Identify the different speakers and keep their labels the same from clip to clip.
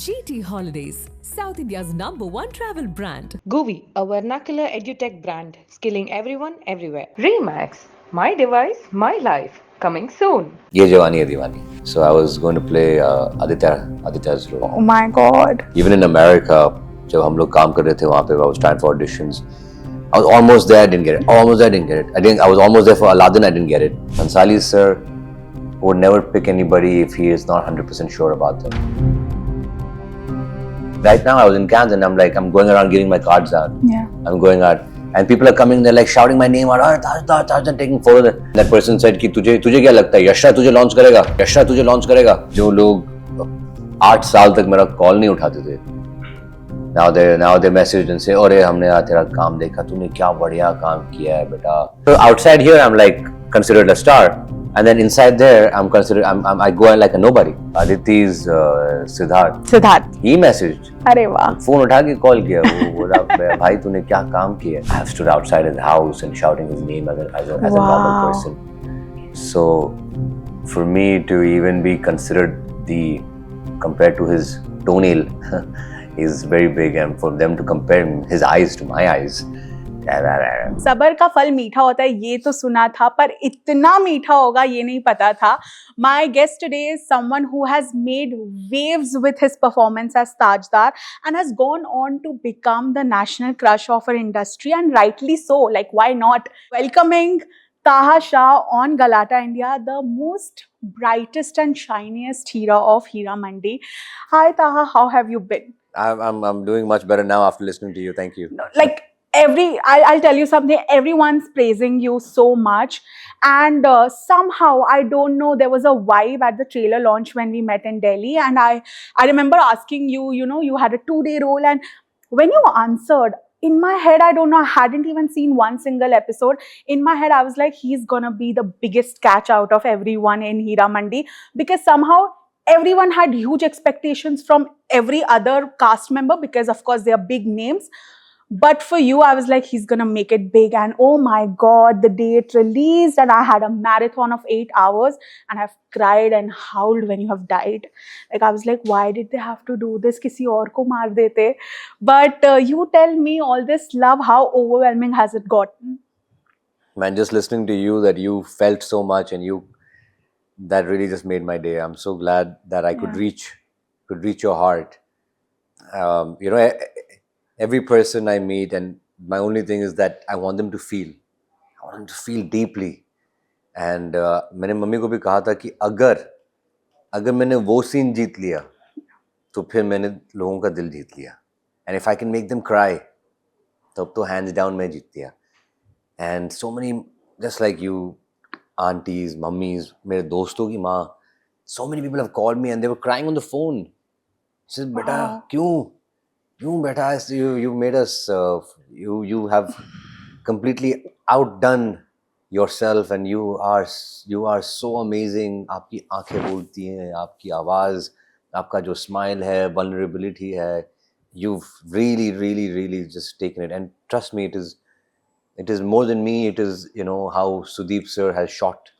Speaker 1: GT Holidays, South India's #1 travel brand.
Speaker 2: Goovi, a vernacular edutech brand, skilling everyone everywhere. Remax, my device, my life. Coming soon.
Speaker 3: Ye Jawani Hai Diwani. So I was going to play Aditya's role.
Speaker 4: Oh my god.
Speaker 3: Even in America, जब हम लोग काम कर रहे थे वहाँ पे, I was trying for auditions. I was almost there, I didn't get it. Almost there, I didn't get it. I was almost there for Aladdin, I didn't get it. Bhansali sir would never pick anybody if he is not 100% sure about them. Right now, I was in Cannes and I'm going around giving my cards out.
Speaker 4: Yeah.
Speaker 3: I'm going out and people are coming, they're like shouting my name out, Taj, taking photos. That person said कि तुझे क्या लगता है यशरा तुझे launch करेगा, यशरा तुझे launch करेगा. जो लोग 8 साल तक मेरा कॉल नहीं उठाते थे, now they message and say, अरे हमने आज तेरा काम देखा, तूने क्या बढ़िया काम किया है बेटा. So outside here I'm like considered a star, and then inside there I go like a nobody. Aditi's Siddharth. He messaged.
Speaker 4: अरे वाह.
Speaker 3: फोन उठा के कॉल किया, वो बोला भाई तूने क्या काम किया. I have stood outside his house and shouting his name as a normal person. So for me to even be considered compared to his toenail is very big, and for them to compare his eyes to my eyes.
Speaker 4: सबर का फल मीठा होता है ये तो सुना था, पर इतना मीठा होगा ये नहीं पता था. My guest today is someone who has made waves with his performance as Tajdar and has gone on to become the national crush of our industry, and rightly so. Like, why not? Welcoming Taha Shah on Galata India, the most brightest and shiniest hero of Hira Mandi. Hi Taha, how have you been?
Speaker 3: I'm doing much better now after listening to you. Thank you.
Speaker 4: Like I'll tell you something, everyone's praising you so much, and somehow I don't know, there was a vibe at the trailer launch when we met in Delhi, and I remember asking you, you had a 2-day role, and when you answered, in my head, I don't know, I hadn't even seen one single episode. In my head, I was like, he's gonna be the biggest catch out of everyone in Hira Mandi, because somehow everyone had huge expectations from every other cast member, because of course they are big names. But for you, I was like, he's gonna make it big. And oh my God, the day it released, and I had a marathon of 8 hours, and I've cried and howled when you have died. Like, I was like, why did they have to do this? Kisi aur ko maar dete. But you tell me, all this love, how overwhelming has it gotten?
Speaker 3: Man, just listening to you, that you felt so much, and that really just made my day. I'm so glad that I could reach your heart. Every person I meet, and my only thing is that I want them to feel. I want them to feel deeply. And मैंने mummy को भी कहा था कि अगर मैंने वो scene जीत लिया, तो फिर मैंने लोगों का दिल जीत लिया. And if I can make them cry, तब तो hands down मैं जीत लिया. And so many, just like you, aunties, mummies, मेरे दोस्तों की माँ, so many people have called me and they were crying on the phone. She said, बेटा क्यों beta, you made us, you have completely outdone yourself, and you are so amazing. आपकी आंखें बोलती हैं, आपकी आवाज़, आपका जो smile है, vulnerability है, you've really just taken it. And trust me, it is more than me. It is, how Sudeep sir has shot,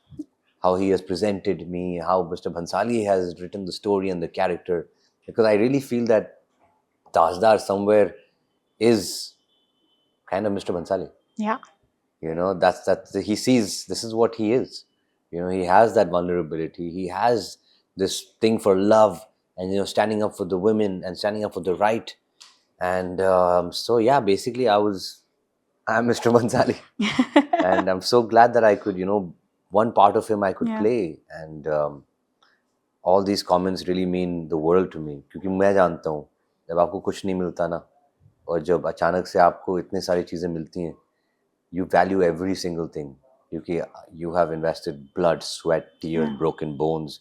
Speaker 3: how he has presented me, how Mr. Bhansali has written the story and the character, because I really feel that Tajdar somewhere is kind of Mr. Bhansali.
Speaker 4: Yeah.
Speaker 3: That's he sees this is what he is. He has that vulnerability. He has this thing for love, and standing up for the women and standing up for the right. And so yeah, basically I'm Mr. Bhansali, and I'm so glad that I could, one part of him I could play, and all these comments really mean the world to me. क्योंकि मैं जानता हूँ जब आपको कुछ नहीं मिलता ना, और जब अचानक से आपको इतनी सारी चीज़ें मिलती हैं, you value every single thing, क्योंकि you have invested blood, sweat, tears, broken bones,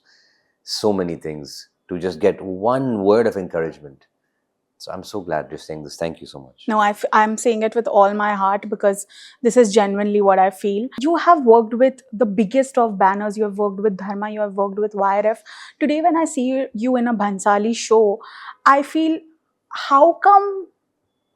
Speaker 3: so many things to just get one word of encouragement. So I'm so glad you're saying this. Thank you so much.
Speaker 4: No, I'm saying it with all my heart, because this is genuinely what I feel. You have worked with the biggest of banners. You have worked with Dharma. You have worked with YRF. Today, when I see you in a Bhansali show, I feel, how come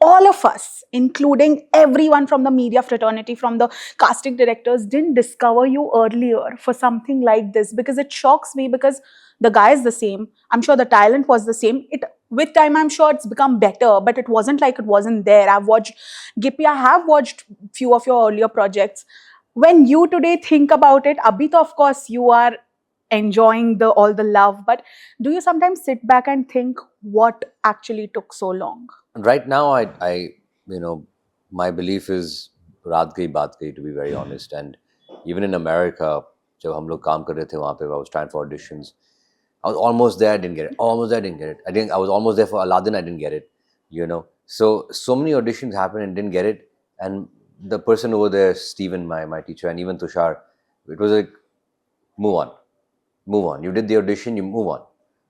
Speaker 4: all of us, including everyone from the media fraternity, from the casting directors, didn't discover you earlier for something like this? Because it shocks me, because the guy is the same. I'm sure the talent was the same. with time, I'm sure it's become better, but it wasn't like it wasn't there. I've watched Gippy, I have watched few of your earlier projects. When you today think about it, Abhi, to of course you are enjoying the all the love, but do you sometimes sit back and think what actually took so long?
Speaker 3: Right now, you know, my belief is रात गई बात गई, to be very honest. And even in America, जब हम लोग काम कर रहे थे वहाँ पे, I was trying for auditions. I was almost there, I didn't get it. Almost there, I didn't get it. I was almost there for Aladdin, I didn't get it. You know, so many auditions happened and didn't get it. And the person over there, Steven, my teacher, and even Tushar, it was like, move on, move on. You did the audition, you move on.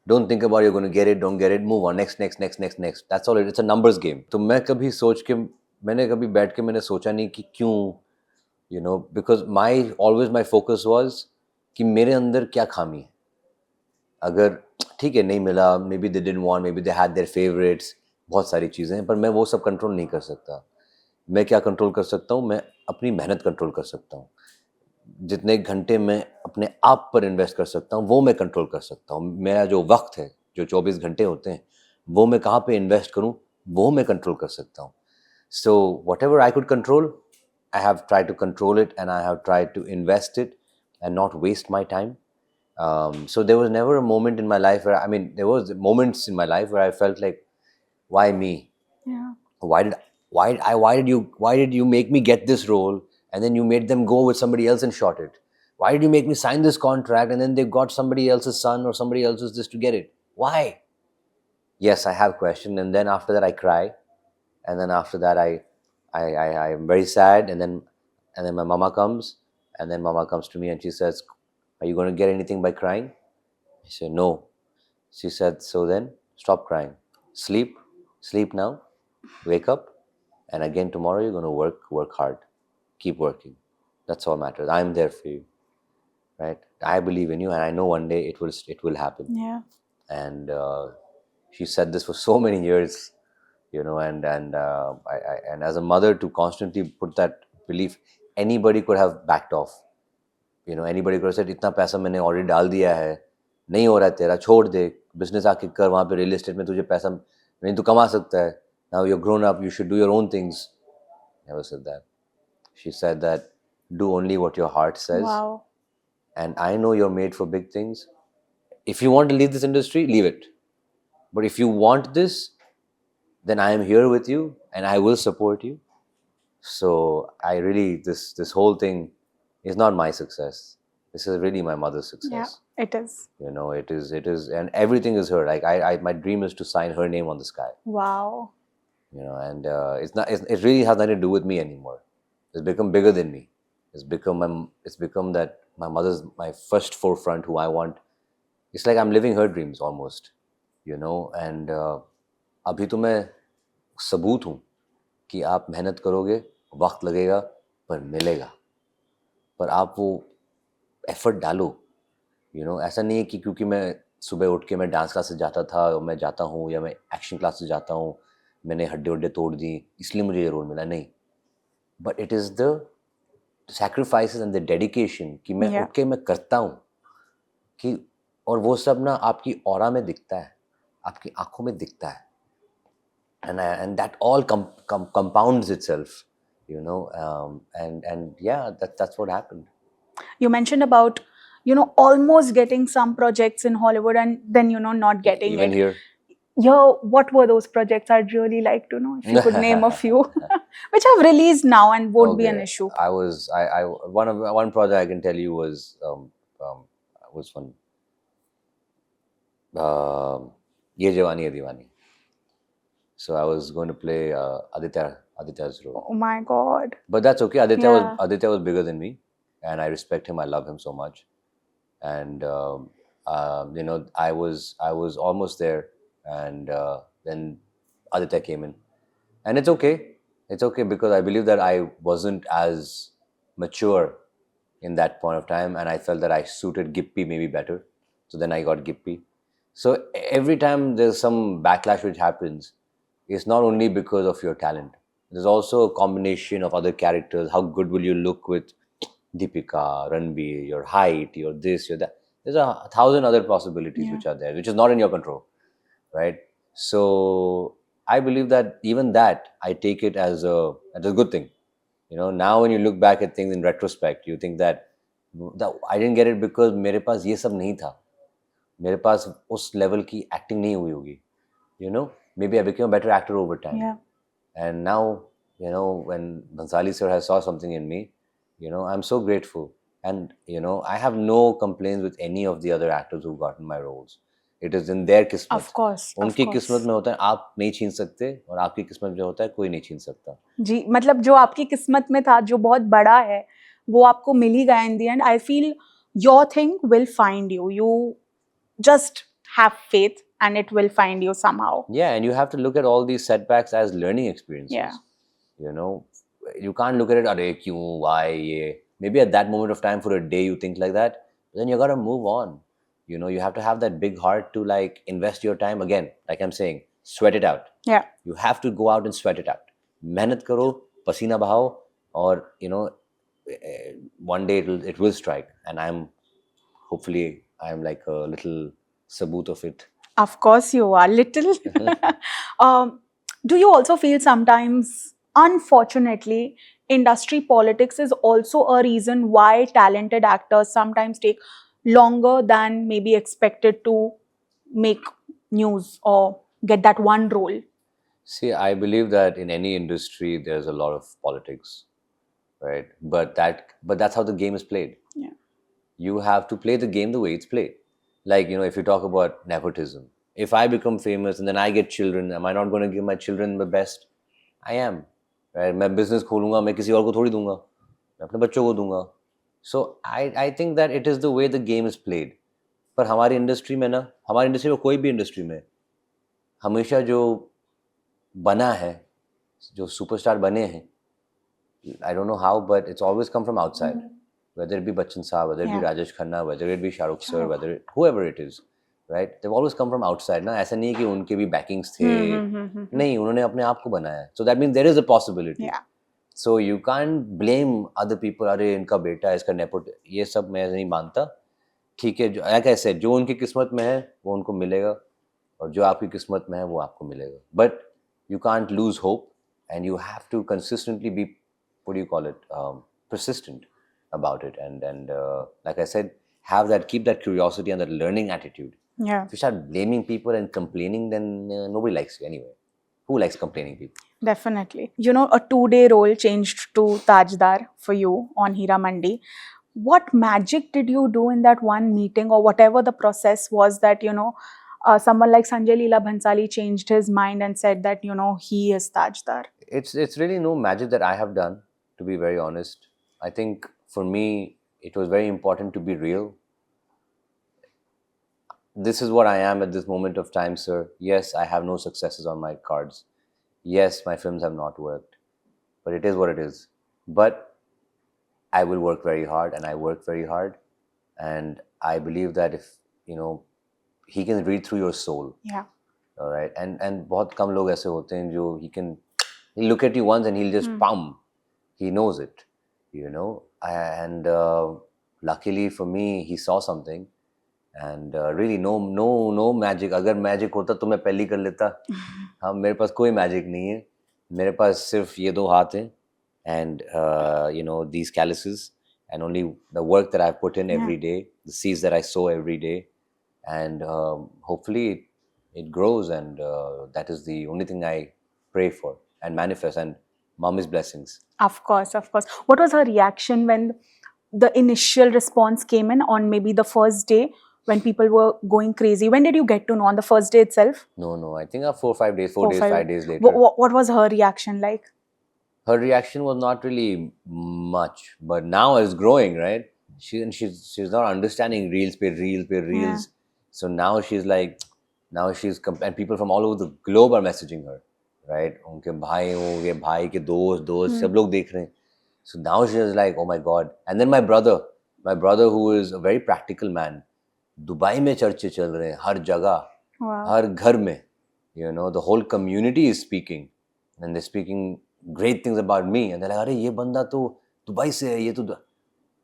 Speaker 3: Don't think about you're going to get it, don't get it, move on, next. That's all it's a numbers game. तो मैं कभी सोच के मैंने कभी बैठ के मैंने सोचा नहीं कि क्यों, you know, because always my focus was कि मेरे अंदर क्या खामी है. अगर ठीक है नहीं मिला, maybe they didn't want, maybe they had their favorites, बहुत सारी चीज़ें हैं, पर मैं वो सब कंट्रोल नहीं कर सकता. मैं क्या कंट्रोल कर सकता हूँ, मैं अपनी मेहनत कंट्रोल कर सकता हूँ. जितने घंटे मैं अपने आप पर इन्वेस्ट कर सकता हूँ वो मैं कंट्रोल कर सकता हूँ. मेरा जो वक्त है, जो 24 घंटे होते हैं, वो मैं कहाँ पे इन्वेस्ट करूँ वो मैं कंट्रोल कर सकता हूँ. So whatever I could control, I have try to control it and I have try to invest it and not waste my time. So there was never a moment in my life where, I mean, there was moments in my life where I felt like, why me?
Speaker 4: Yeah.
Speaker 3: Why did you make me get this role and then you made them go with somebody else and shot it? Why did you make me sign this contract and then they got somebody else's son or somebody else's this to get it? Why? Yes, I have questions, and then after that I cry, and then after that I am very sad, and then my mama comes, and then mama comes to me and she says, are you going to get anything by crying? I said, no. She said, so then stop crying. Sleep now. Wake up. And again tomorrow you're going to work hard. Keep working. That's all matters. I'm there for you. Right? I believe in you and I know one day it will happen.
Speaker 4: Yeah.
Speaker 3: And she said this for so many years, you know, and as a mother to constantly put that belief, anybody could have backed off. You know, anybody could have said, इतना पैसा मैंने already डाल दिया है, नहीं हो रहा है तेरा, छोड़ दे, बिजनेस आके कर, वहाँ पे रियल एस्टेट में तुझे पैसा नहीं, तू कमा सकता है. Now you're grown up, you should do your own things. Never said that. She said that do only what your heart says.
Speaker 4: Wow.
Speaker 3: And I know you're made for big things. If you want to leave this industry, leave it. But if you want this, then I am here with you and I will support you. So I really, this whole thing is not my success. This is really my mother's success.
Speaker 4: Yeah, it is.
Speaker 3: You know, it is, and everything is her. Like my dream is to sign her name on the sky.
Speaker 4: Wow.
Speaker 3: You know, and it really has nothing to do with me anymore. It's become bigger than me. It's become that my mother's my first forefront, who I want. It's like I'm living her dreams almost, you know. And अभी तो मैं सबूत हूँ कि आप मेहनत करोगे, वक्त लगेगा, पर मिलेगा. पर आप वो एफर्ट डालो, you know. ऐसा नहीं है कि क्योंकि मैं सुबह उठ के मैं डांस क्लासेस जाता था, और मैं जाता हूँ, या मैं एक्शन क्लासेस जाता हूँ, मैंने हड्डी तोड़ दी इसलिए मुझे ये रोल मिला, नहीं. But it is the sacrifices and the dedication कि मैं उठ के मैं करता हूँ कि, और वो सब ना आपकी ऑरा में दिखता है, आपकी आंखों में दिखता है. And that all compounds itself, you know. And yeah, that's what happened.
Speaker 4: You mentioned about, you know, almost getting some projects in Hollywood and then, you know, not getting
Speaker 3: Even
Speaker 4: it.
Speaker 3: here.
Speaker 4: Yeah, what were those projects? I'd really like to know if you could name a few, which have released now and won't be an
Speaker 3: Okay.
Speaker 4: issue.
Speaker 3: I one project I can tell you was one Ye Jawani Hai Diwani. So I was going to play Aditya's role.
Speaker 4: Oh my God.
Speaker 3: But that's okay.
Speaker 4: Yeah.
Speaker 3: Aditya was bigger than me, and I respect him. I love him so much. And you know, I was almost there, and then Aditya came in, and it's okay. It's okay because I believe that I wasn't as mature in that point of time, and I felt that I suited Gippy maybe better. So then I got Gippy. So every time there's some backlash which happens, it's not only because of your talent. There's also a combination of other characters. How good will you look with Deepika, Ranbir, your height, your this, your that. There's 1,000 other possibilities which are there, which is not in your control, right? So I believe that even that I take it as a good thing. You know, now when you look back at things in retrospect, you think that I didn't get it because मेरे पास ये सब नहीं था. मेरे पास उस level की acting नहीं हुई होगी. You know, maybe I became a better actor over time.
Speaker 4: Yeah.
Speaker 3: And now, you know, when Bhansali sir has saw something in me, you know, I'm so grateful. And, you know, I have no complaints with any of the other actors who've gotten my roles. It is in their किस्मत.
Speaker 4: Of course.
Speaker 3: उनकी किस्मत में होता है आप नहीं छीन सकते और आपकी किस्मत में होता है कोई नहीं छीन सकता.
Speaker 4: जी, मतलब जो आपकी किस्मत में था, जो बहुत बड़ा है, वो आपको मिल ही गया in the end. I feel your thing will find you. You just have faith and it will find you somehow.
Speaker 3: Yeah, and you have to look at all these setbacks as learning experiences.
Speaker 4: Yeah.
Speaker 3: You know, you can't look at it, "Arey, kyun, why, ye." Maybe at that moment of time for a day you think like that, but then you gotta move on. You know, you have to have that big heart to like invest your time again. Like I'm saying, sweat it out.
Speaker 4: Yeah.
Speaker 3: You have to go out and sweat it out. मेहनत करो, पसीना बहाओ, और you know, one day it will strike, and hopefully I'm like a little sabut of it.
Speaker 4: Of course you are little. Do you also feel sometimes, unfortunately, industry politics is also a reason why talented actors sometimes take longer than maybe expected to make news or get that one role?
Speaker 3: See, I believe that in any industry there's a lot of politics, right? But that's how the game is played.
Speaker 4: Yeah.
Speaker 3: You have to play the game the way it's played. Like, you know, if you talk about nepotism, if I become famous and then I get children, am I not going to give my children the best? I am, right? मैं business खोलूंगा, मैं किसी और को थोड़ी दूंगा, मैं अपने बच्चों को दूंगा. So I think that it is the way the game is played. पर हमारी इंडस्ट्री में ना, हमारी इंडस्ट्री में कोई भी इंडस्ट्री में हमेशा जो बना है, जो सुपरस्टार बने हैं, I don't know how, but it's always come from outside. Whether it be Bachchan Saab, whether it be Rajesh Khanna, whether it be Shah Rukh sir, whoever it is, right? They've always come from outside. ना ऐसा नहीं है कि उनके भी backings थे, नहीं, उन्होंने अपने आप को बनाया. So that means there is a possibility.
Speaker 4: Yeah.
Speaker 3: So you can't blame other people. अरे इनका बेटा, इसका नेपोट, ये सब मैं नहीं मानता. ठीक है, जो like I said, जो उनकी किस्मत में है वो उनको मिलेगा, और जो आपकी किस्मत में है वो आपको मिलेगा. But you can't lose hope, and you have to consistently be, what do you call it, persistent about it, and like I said, keep that curiosity and that learning attitude.
Speaker 4: Yeah.
Speaker 3: If you start blaming people and complaining, then nobody likes you anyway. Who likes complaining people?
Speaker 4: Definitely. You know, a 2-day role changed to Tajdar for you on Hira Mandi. What magic did you do in that one meeting, or whatever the process was, that, you know, someone like Sanjay Leela Bhansali changed his mind and said that, you know, he is Tajdar?
Speaker 3: It's really no magic that I have done, to be very honest. I think for me, it was very important to be real. This is what I am at this moment of time, sir. Yes, I have no successes on my cards. Yes, my films have not worked, but it is what it is. But I will work very hard, and I work very hard. And I believe that if, you know, he can read through your soul.
Speaker 4: Yeah.
Speaker 3: All right. And बहुत कम लोग ऐसे होते हैं जो he'll look at you once and he'll just pum. He knows it, you know. And luckily for me, he saw something. And really no magic. अगर magic होता तो मैं पहले कर लेता. हाँ, मेरे पास कोई magic नहीं है. मेरे पास सिर्फ ये 2 हाथ हैं, and you know, these calluses, and only the work that I put in every day, the seeds that I sow every day, and hopefully it grows, and that is the only thing I pray for and manifest, and mommy's blessings.
Speaker 4: Of course, of course. What was her reaction when the initial response came in on maybe the first day, when people were going crazy? When did you get to know? On the first day itself?
Speaker 3: No. I think 4 5 days, 5 days later.
Speaker 4: What was her reaction like?
Speaker 3: Her reaction was not really much, but now it's growing, right? She's not understanding reels.
Speaker 4: Yeah.
Speaker 3: So now she's like, and people from all over the globe are messaging her, right? उनके भाई होंगे, भाई के दोस्त सब लोग देख रहे हैं. So now she's like, oh my God. And then my brother who is a very practical man, Dubai में चर्चे चल रहे हैं हर जगह, हर घर में, you know, the whole community is speaking, and they're speaking great things about me, and they're like, अरे ये बंदा तो दुबई से है, ये तो.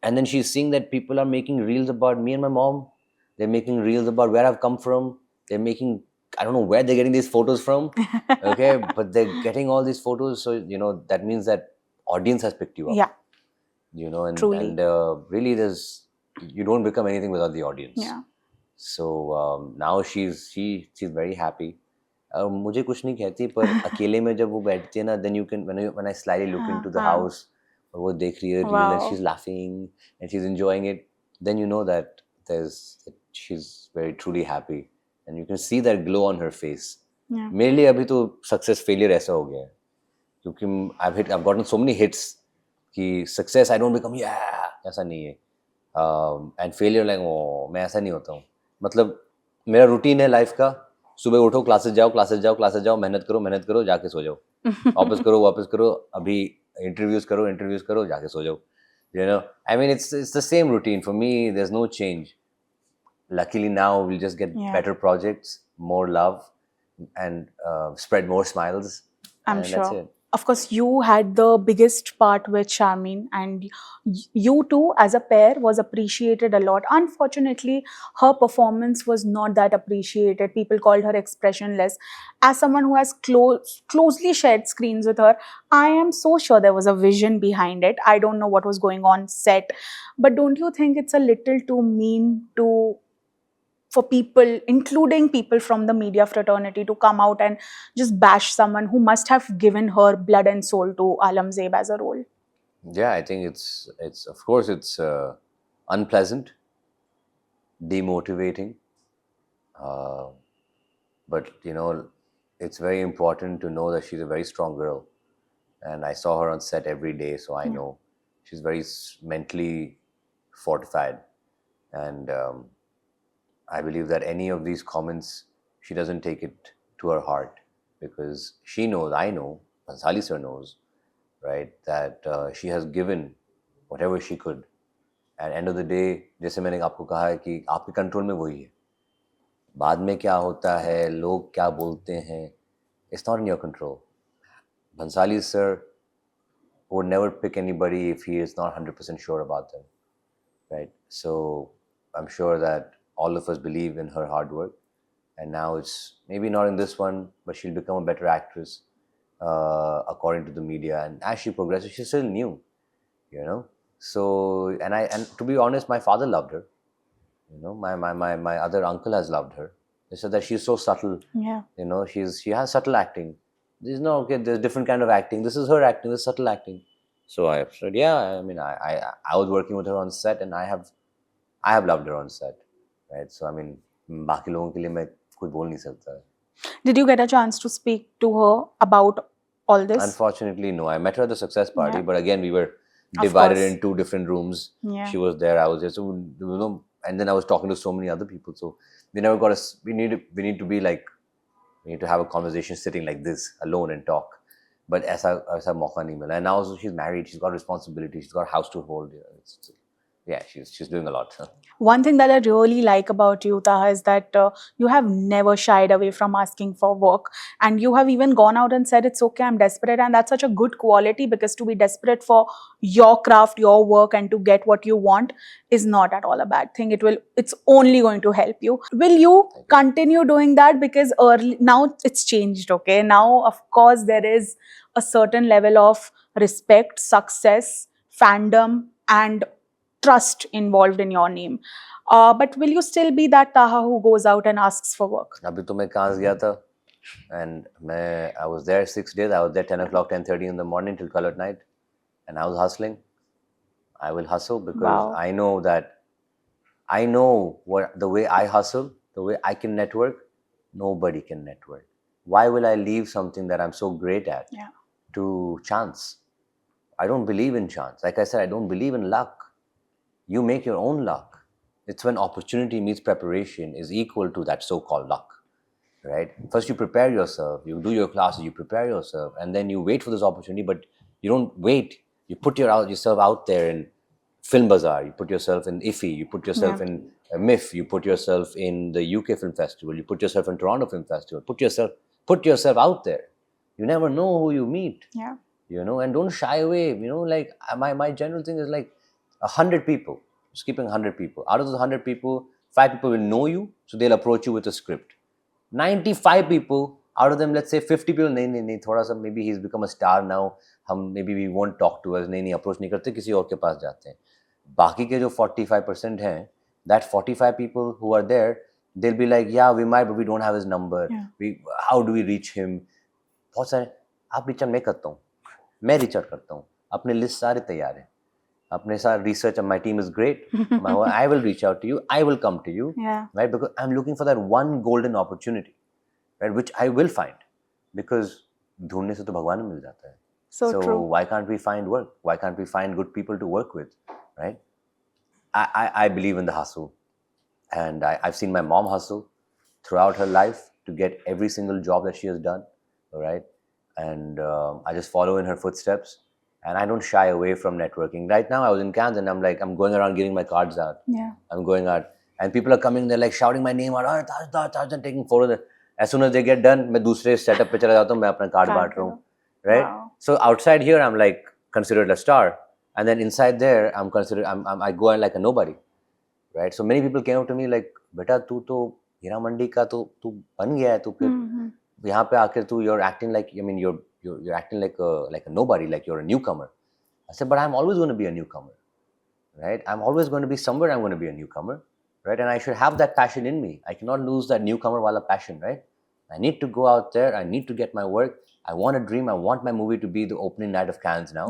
Speaker 3: And then she's seeing that people are making reels about me and my mom. They're making reels about where I've come from. They're making I don't know where they're getting these photos from. Okay, but they're getting all these photos, so that means that audience has picked you up.
Speaker 4: Yeah,
Speaker 3: And
Speaker 4: truly.
Speaker 3: really, you don't become anything without the audience.
Speaker 4: Yeah.
Speaker 3: So now she's very happy. मुझे कुछ नहीं कहती, पर अकेले में जब वो बैठती है ना, then you can when I slyly look into the house, और वो देख रही है reel and
Speaker 4: Wow.
Speaker 3: she's laughing and she's enjoying it, then you know that she's very truly happy and you can see that glow on her face.
Speaker 4: Yeah.
Speaker 3: मेरे लिए अभी तो success failure ऐसा हो गया है, क्योंकि I've gotten so many hits कि success I don't become ऐसा नहीं है, and failure like मैं ऐसा नहीं होता हूँ. मतलब मेरा रूटीन है लाइफ का, सुबह उठो, क्लासेस जाओ, मेहनत करो, जाके सो जाओ, वापस करो, अभी इंटरव्यूज करो, जाके सो जाओ. I mean, it's the same routine for me. There's no change. Luckily now we'll just get better projects, more love, and spread more smiles.
Speaker 4: I'm
Speaker 3: and
Speaker 4: sure.
Speaker 3: That's it.
Speaker 4: Of course, you had the biggest part with Charmin, and you two as a pair was appreciated a lot. Unfortunately, her performance was not that appreciated. People called her expressionless. As someone who has closely shared screens with her, I am so sure there was a vision behind it. I don't know what was going on set, but don't you think it's a little too mean for people, including people from the media fraternity, to come out and just bash someone who must have given her blood and soul to Alamzeb as a role?
Speaker 3: Yeah, I think it's of course it's unpleasant, demotivating, but it's very important to know that she's a very strong girl, and I saw her on set every day, so I know she's very mentally fortified, and I believe that any of these comments, she doesn't take it to her heart, because she knows, I know, Bhansali sir knows, right, that she has given whatever she could. At the end of the day, जैसे मैंने आपको कहा है कि आपके control में वही है, बाद में क्या होता है, लोग क्या बोलते हैं, it's not in your control. Bhansali sir would never pick anybody if he is not 100% sure about them, right? So I'm sure that all of us believe in her hard work, and now it's maybe not in this one, but she'll become a better actress according to the media, and as she progresses, she's still new, so and to be honest, my father loved her, my other uncle has loved her. They said that she's so subtle.
Speaker 4: Yeah.
Speaker 3: She has subtle acting. There's different kind of acting. This is her acting, this is subtle acting. So I said, I mean, I was working with her on set, and I have loved her on set. Right, so I mean, बाकी लोगों के लिए मैं कुछ बोल नहीं सकता.
Speaker 4: Did you get a chance to speak to her about all this?
Speaker 3: Unfortunately, no. I met her at the success party,
Speaker 4: Yeah.
Speaker 3: but again, we were divided
Speaker 4: course.
Speaker 3: in two different rooms.
Speaker 4: Yeah.
Speaker 3: She was there, I was there. So and then I was talking to so many other people. So we never got we need to be like, we need to have a conversation sitting like this alone and talk. But ऐसा मौका नहीं मिला. And now she's married, she's got responsibility, she's got a house to hold. She's doing a lot.
Speaker 4: One thing that I really like about you, Taha, is that you have never shied away from asking for work, and you have even gone out and said, it's okay, I'm desperate. And that's such a good quality, because to be desperate for your craft, your work, and to get what you want is not at all a bad thing. It's only going to help you. Will you continue doing that? Because now it's changed, okay? Now, of course, there is a certain level of respect, success, fandom, and trust involved in your name. But will you still be that Taha who goes out and asks for work?
Speaker 3: अभी तो मैं कांस गया था, and I was there 6 days. I was there 10 o'clock, 10:30 in the morning till 12 at night, and I was hustling. I will hustle because I know that the way I hustle, the way I can network, nobody can network. Why will I leave something that I'm so great at to chance? I don't believe in chance. Like I said, I don't believe in luck. You make your own luck. It's when opportunity meets preparation is equal to that so-called luck, right? First, you prepare yourself. You do your classes. You prepare yourself, and then you wait for this opportunity. But you don't wait. You put yourself out there in Film Bazaar. You put yourself in IFFI. You put yourself in MIFF. You put yourself in the UK Film Festival. You put yourself in Toronto Film Festival. Put yourself out there. You never know who you meet.
Speaker 4: Yeah.
Speaker 3: And don't shy away. Like my general thing is like 100 people. Just keeping 100 people. Out of those 100 people, 5 people will know you, so they'll approach you with a script. 95 people, out of them, let's say 50 people, नहीं, थोड़ा सा, maybe he's become a star now, maybe we won't talk to us, नहीं, approach नहीं करते, किसी और के पास जाते हैं. बाकी के जो 45% हैं, that 45 people who are there, they'll be like, yeah, we might, but we don't have his number. Yeah. How do we reach him? बहुत सारे, आप reach out मैं करता हूँ, मैं reach out करता हूँ, अपने list सारे तैयार हैं, अपने सारे research, my team is great, I will reach out to you, I will come to you, right? Because I'm looking for that one golden opportunity, right? Which I will find, because ढूंढने से तो भगवान मिल जाता है. So true. Why can't we find work? Why can't we find good people to work with, right? I believe in the hustle, and I've seen my mom hustle throughout her life to get every single job that she has done, right? And I just follow in her footsteps, and I don't shy away from networking. Right now, I was in Cannes, and I'm going around giving my cards out. Yeah. I'm going out, and people are coming, they're like shouting my name out, oh, Taj, and taking photos. As soon as they get done, मैं दूसरे setup पे चला जाता हूँ, मैं अपना card बांट रहा हूँ, right? Wow. So outside here, I'm like considered a star. And then inside there, I go in like a nobody, right? So many people came up to me like, "Beta, तू तो हीरा मंडी का तू बन गया है, तू फिर यहाँ पे आकर you're acting like, I mean, you're acting like a nobody, like you're a newcomer." I said, "But I'm always going to be a newcomer, right? I'm always going to be somewhere. I'm going to be a newcomer, right? And I should have that passion in me. I cannot lose that newcomer wala passion, right? I need to go out there. I need to get my work. I want a dream. I want my movie to be the opening night of Cannes now,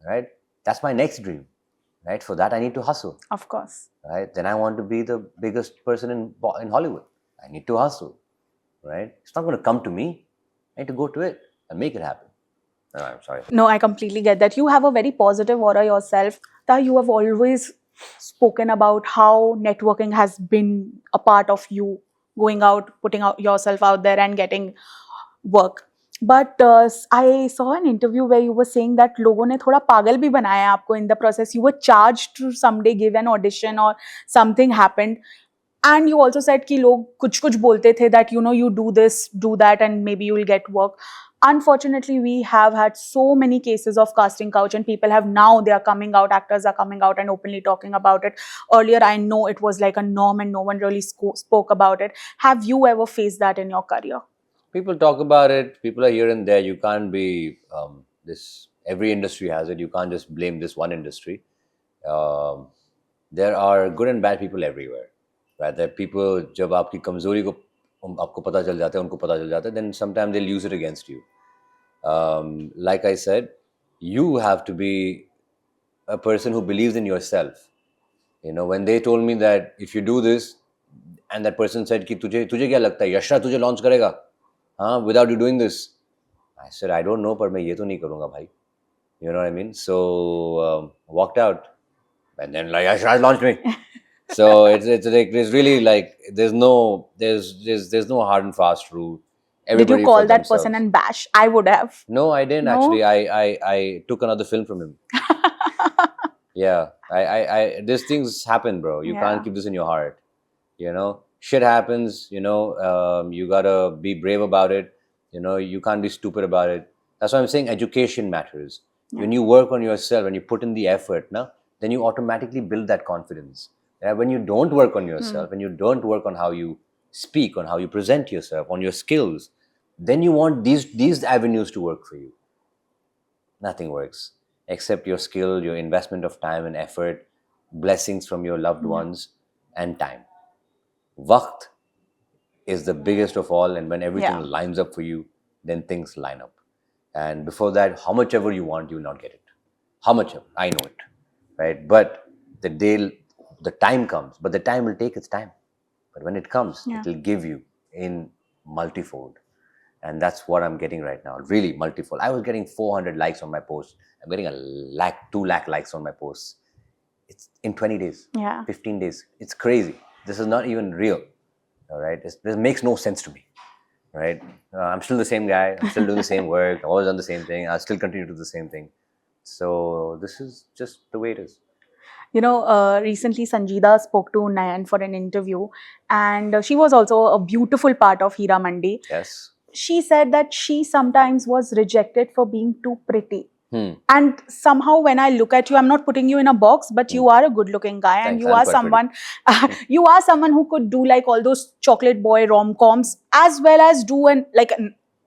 Speaker 3: right? That's my next dream, right? For that, I need to hustle. Of course. Right? Then I want to be the biggest person in Hollywood. I need to hustle, right? It's not going to come to me. I need to go to it and make it happen. No, I'm sorry.
Speaker 4: No, I completely get that. You have a very positive aura yourself. You have always spoken about how networking has been a part of you, going out, putting out yourself out there and getting work. But I saw an interview where you were saying that लोगों ने थोड़ा पागल भी बनाया आपको in the process. You were charged to someday give an audition or something happened. And you also said कि लोग कुछ बोलते थे that, you do this, do that, and maybe you will get work. Unfortunately, we have had so many cases of casting couch, and people they are coming out, actors are coming out and openly talking about it. Earlier, I know it was like a norm and no one really spoke about it. Have you ever faced that in your career?
Speaker 3: People talk about it. People are here and there. You can't be every industry has it. You can't just blame this one industry. There are good and bad people everywhere, right? There are people, जब आपकी कमजोरी को आपको पता चल जाता है, उनको पता चल जाता है, then sometimes they'll use it against you. Like I said, you have to be a person who believes in yourself. When they told me that if you do this, and that person said कि तुझे क्या लगता है, यशराज तुझे launch करेगा? Without you doing this, I said, I don't know, but मैं ये तो नहीं करूँगा भाई. You know what I mean? So walked out, and then like Yashraj launched me. So it's like there's really like there's no hard and fast rule.
Speaker 4: Did you call that person and bash? I would have.
Speaker 3: No, I didn't actually. I took another film from him. Yeah, I these things happen, bro. You can't keep this in your heart. Shit happens, you gotta be brave about it. You can't be stupid about it. That's why I'm saying education matters. When you work on yourself, when you put in the effort, then you automatically build that confidence. When you don't work on yourself, when you don't work on how you speak, on how you present yourself, on your skills, then you want these avenues to work for you. Nothing works except your skill, your investment of time and effort, blessings from your loved ones, and time. Waqt is the biggest of all, and when everything lines up for you, then things line up. And before that, how much ever you want, you will not get it. How much ever, I know it, right? But the time comes, but the time will take its time. But when it comes, it will give you in multifold. And that's what I'm getting right now, really multifold. I was getting 400 likes on my post. I'm getting 2 lakh likes on my posts. It's in 20 days, 15 days. It's crazy. This is not even real, all right? This makes no sense to me, right? I'm still the same guy. I'm still doing the same work. I've always done the same thing. I'll still continue to do the same thing. So this is just the way it is.
Speaker 4: Recently Sanjeeda spoke to Nayan for an interview, and she was also a beautiful part of Hira Mandi.
Speaker 3: Yes.
Speaker 4: She said that she sometimes was rejected for being too pretty.
Speaker 3: Hmm.
Speaker 4: And somehow when I look at you, I'm not putting you in a box, but you are a good looking guy, and
Speaker 3: Thanks,
Speaker 4: you
Speaker 3: I'm
Speaker 4: are
Speaker 3: quite
Speaker 4: someone you are someone who could do like all those chocolate boy rom-coms, as well as do an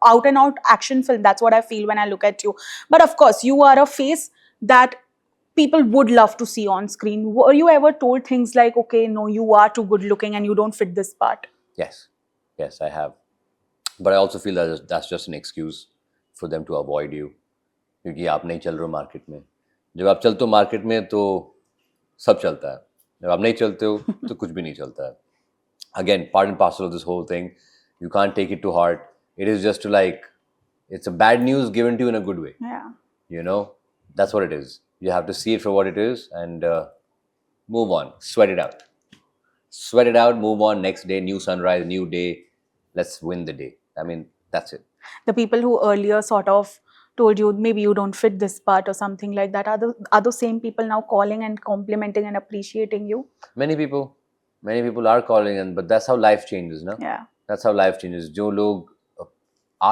Speaker 4: out and out action film. That's what I feel when I look at you. But of course, you are a face that people would love to see on screen. Were you ever told things like, okay, no, you are too good looking and you don't fit this part?
Speaker 3: Yes, yes, I have. But I also feel that that's just an excuse for them to avoid you. क्योंकि आप नहीं चल रहे हो market में. जब आप चलते हो मार्केट में तो सब चलता है. जब आप नहीं चलते हो तो कुछ भी नहीं चलता है. Again, part and parcel of this whole thing. You can't take it to heart. It is just to like, it's a bad news given to you in a good way.
Speaker 4: Yeah.
Speaker 3: You know, that's what it is. You have to see it for what it is and move on. Sweat it out. Sweat it out, move on. Next day, new sunrise, new day. Let's win the day. I mean, that's it.
Speaker 4: The people who earlier sort of told you maybe you don't fit this part or something like that, are those same people now calling and complimenting and appreciating you?
Speaker 3: Many people are calling in, but that's how life changes, no?
Speaker 4: Yeah.
Speaker 3: That's how life changes. जो लोग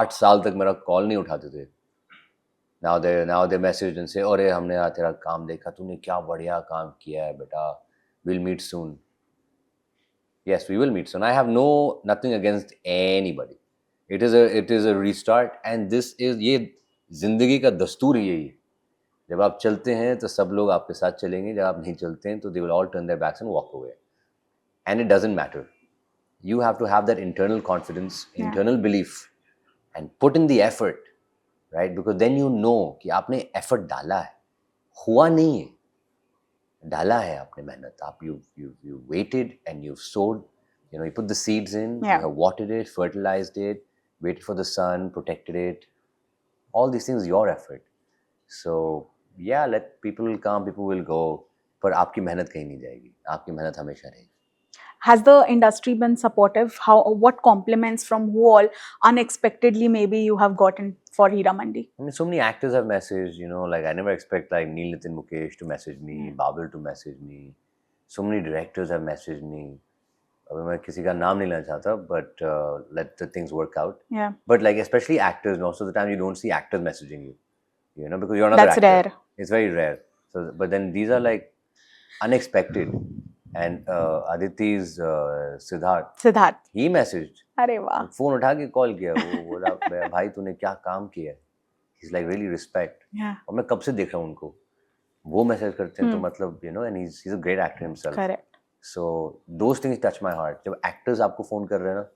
Speaker 3: 8 साल तक मेरा call नहीं उठाते थे, now they message and say, अरे हमने यार तेरा काम देखा, तूने क्या बढ़िया काम किया है बेटा, we'll meet soon. Yes, we will meet soon. I have nothing against anybody. It is a restart, and this is ये जिंदगी का दस्तूर ही यही है. जब आप चलते हैं तो सब लोग आपके साथ चलेंगे, जब आप नहीं चलते हैं तो they will all turn their backs and walk away. And it doesn't matter. You have to have that internal confidence, internal belief, and put in the effort, right? Because then you know कि आपने effort डाला है, हुआ नहीं है, डाला है आपने मेहनत. आप you waited and you've sowed, you know, you put the seeds in, you have watered it, fertilized it, waited for the sun, protected it. All these things, your effort. So yeah, let people will come, people will go, पर आपकी मेहनत कहीं नहीं जाएगी. आपकी मेहनत हमेशा रहेगी.
Speaker 4: Has the industry been supportive? What compliments from who all unexpectedly maybe you have gotten for Hira Mandi?
Speaker 3: I mean, so many actors have messaged, you know, like I never expect like Neil Nitin Mukesh to message me, Babel to message me. So many directors have messaged me. अभी मैं किसी का नाम नहीं लेना चाहता, but let the things work out.
Speaker 4: Yeah.
Speaker 3: But like especially actors, most of the time you don't see actors messaging you, you know, because you're another
Speaker 4: That's
Speaker 3: actor.
Speaker 4: rare.
Speaker 3: It's very rare. So, but then these are like unexpected. And Aditi's Siddharth, he messaged.
Speaker 4: अरे वाह.
Speaker 3: Phone उठा के call किया, वो बोला भाई तूने क्या काम किया है. He's like really respect.
Speaker 4: Yeah.
Speaker 3: और मैं कब से देख रहा हूँ उनको, वो मैसेज करते हैं तो मतलब you know, and he's a great actor himself.
Speaker 4: Correct.
Speaker 3: So those things touch my heart. जब actors आपको फोन कर रहे हैं ना,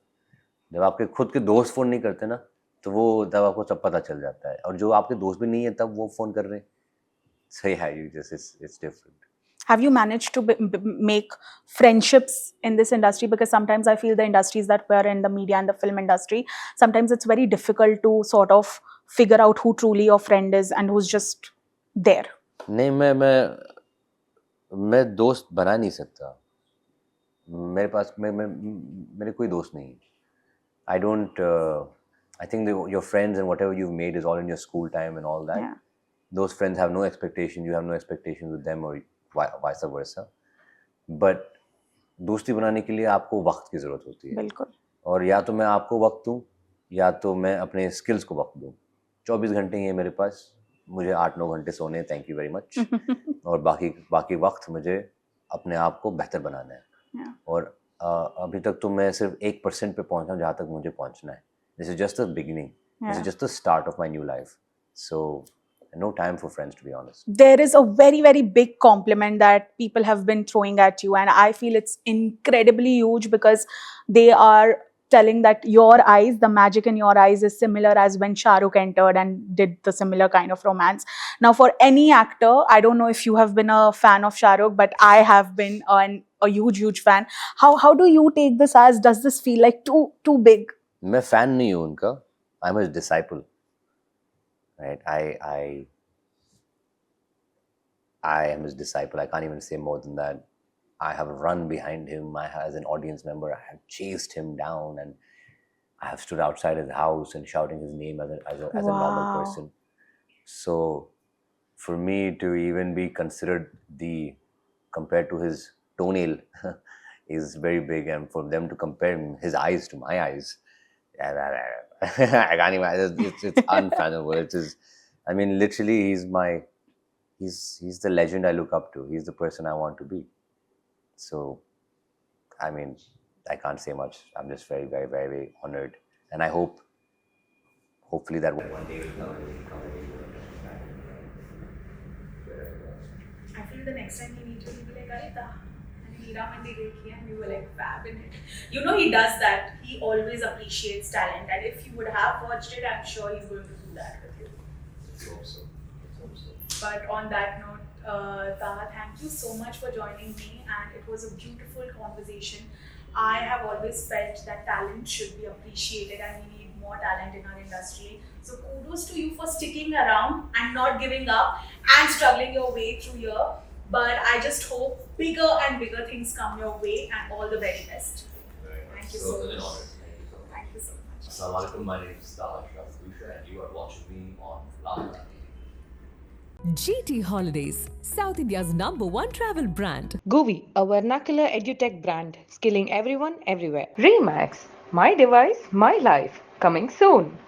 Speaker 3: जब आपके खुद के दोस्त फोन नहीं करते ना, तो वो तब आपको सब पता चल जाता है. और जो आपके दोस्त भी नहीं है तब वो फोन कर रहे हैं. So yeah, it's different.
Speaker 4: Have you managed to make friendships in this industry? Because sometimes I feel the industries that we're in, the media and the film industry, sometimes it's very difficult to sort of figure out who truly your friend is and who's just there.
Speaker 3: नहीं, मैं दोस्त बना नहीं सकता. मेरे पास मेरे कोई दोस्त नहीं. I don't. I think your friends and whatever you've made is all in your school time and all that.
Speaker 4: Yeah.
Speaker 3: Those friends have no expectation. You have no expectations with them, or vice versa. But दोस्ती बनाने के लिए आपको वक्त की ज़रूरत होती है.
Speaker 4: बिल्कुल.
Speaker 3: और या तो मैं आपको वक्त दूँ, या तो मैं अपने स्किल्स को वक्त दूँ. 24 घंटे ही है मेरे पास, मुझे 8-9 घंटे सोने हैं, थैंक यू वेरी मच. और बाकी वक्त मुझे अपने आप को बेहतर बनाना है.
Speaker 4: Yeah.
Speaker 3: और अभी तक तो मैं सिर्फ 1% पे पहुँचा हूँ जहाँ तक मुझे पहुँचना है. This is just the beginning. This is just the start of my new life. So no time for friends, to be honest.
Speaker 4: There is a very, very big compliment that people have been throwing at you, and I feel it's incredibly huge because they are telling that your eyes, the magic in your eyes is similar as when Shah Rukh entered and did the similar kind of romance. Now, for any actor, I don't know if you have been a fan of Shah Rukh, but I have been a huge fan. How do you take this as? Does this feel like too big?
Speaker 3: मैं fan नहीं हूँ उनका. I'm his disciple. Right? I am his disciple. I can't even say more than that. I have run behind him. As an audience member, I have chased him down, and I have stood outside his house and shouting his name as a normal person. So, for me to even be considered compared to his toenail is very big, and for them to compare his eyes to my eyes, I can't imagine. It's unfathomable. I mean, literally, he's the legend I look up to. He's the person I want to be. So, I mean, I can't say much. I'm just very, very, very, very honored, and I hopefully that one day will come.
Speaker 4: I feel the next time we meet you, he'll be like, Arita, and Meera Mandi dekhi, and you were like fab in it. You know, he does that. He always appreciates talent, and if you would have watched it, I'm sure he's going to do that with you.
Speaker 3: Let's hope so.
Speaker 4: But on that note, Taha, thank you so much for joining me, and it was a beautiful conversation. I have always felt that talent should be appreciated, and we need more talent in our industry. So kudos to you for sticking around and not giving up and struggling your way through here. But I just hope bigger and bigger things come your way, and all the very best. Thank you so much. Thank you so much.
Speaker 3: Assalamualaikum, my name is Taha Ashraf Dusha, and you are watching me on Lavana.
Speaker 1: GT Holidays, South India's #1 travel brand.
Speaker 2: Govi, a vernacular edutech brand, skilling everyone everywhere. Remax, my device, my life. Coming soon.